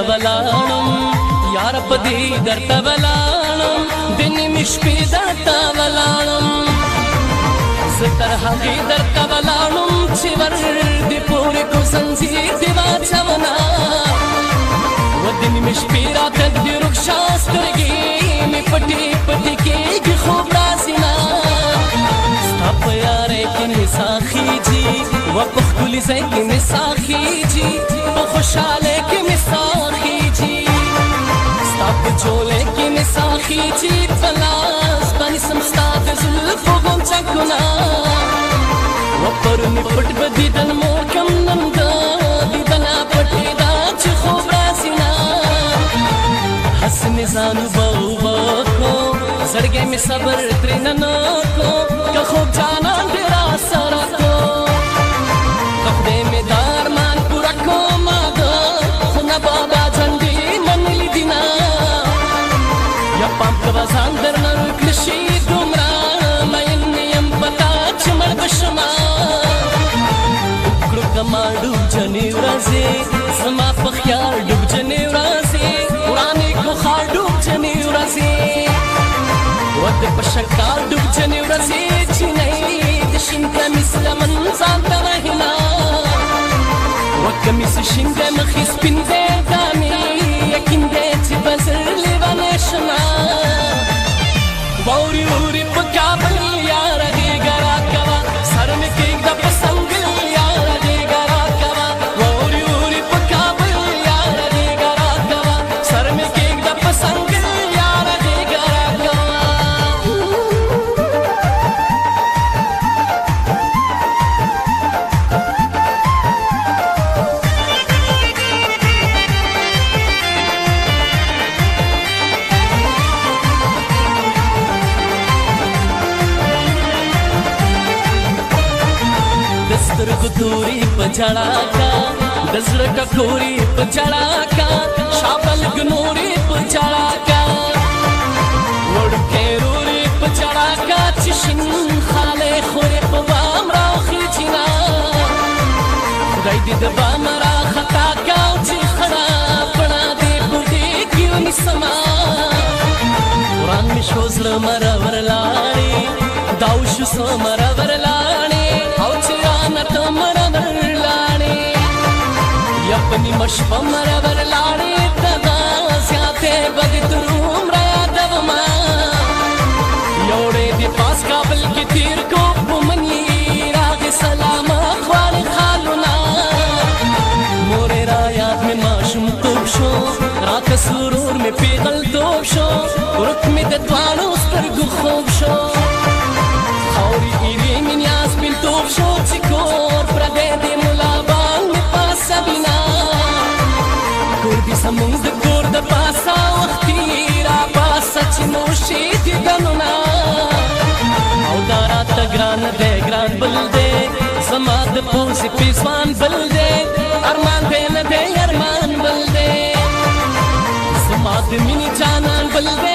ولاړم یار په دې درته ولاړم د نیمې شپې درته ولاړم زه تر هغې درته ولاړم چې ور دې پورې کو زنځیر دې واچومه و د نیمې شپې راته دې رخصا سترګې مې پټې پټې کېږي خوب راځي نه ستا په یارۍ کې مې ساه خېږي و په ښکلي ځای کې مې ساه خېږي په خوشحالۍ کې مې ساه خېږي ستا په جولۍ کې مې ساه خېږي په لاس باندې سم ستا د زلفو غونچکونه و پرونې پټ به دیدن مور کم نن د دیدنه پټېده چې خوب راسي نه هسې مې ځان وبخو زړګی مې صبر ترېنه نه کو که خوب جانان دې راسره کو که خدای مې دا ارمان پوره کومه ده خو نه بابا جنډې منلي دي نه یا پام کوه ځان درنه روی کړه شي دومره مین یم په تا چې مړ به شمه وکړو که ما ډوبجنې ورځې زما په خیال ډوبجنې ورځې ورانې کو ښار ډوبجنې ورځې ود په شکال ډوبجنې ورځې چینۍ د شین کمیس لمن ځان ته وهینا و کمیس شین دی مخې سپین دی دانې یقین دی چې به زر لیونی شمه واوري اوري په کابل یاره غېږه راکوه سر مې کېږده په سنګل یاره غېږه راکوه واوري اوري په کابل یاره غېږه راکوه سر مې کېږده په سنګل یاره غېږه راکوه سترګو تورې په ژړا کا د زړه ټکورې په ژړا کا شابلګ نورې په ژړا کا وړکې رورې په ژړا کا چې شین خالې خورې په بام راخېږي نه خدای دې د بام راخطا کا چې خړه پړه دې په دې کې ونیسمه وران مې شو زړه مرور لاړې دا وشو څه مرور لاړې او چې رانه مرور لاړې یا په نیمه شپه مرور لاړې دغه زیاتې به دې تر عمره یادومه یوړې دې پاس کابل کې تېر کو په مني راغې سلامه خوارې خالونه مورې را یاد مې ماشومتوب شو راته سرور مې پیغلتوب شو ورک مې د دواړو سترګو خوب شو خاورې ایرې مې نیاز بېلتوب شو چې کور پردی دې ملا بانګ مې پاسوینه کور دې زموږ د کور د پاسه وختي را پاسه چې نوشي دیدنونه او دا راته ګران دی ګران بل دی زما د پوزې پېزوان بل دی ارمان دی نه دی ارمان بل دی زما د مینې جانان بل دی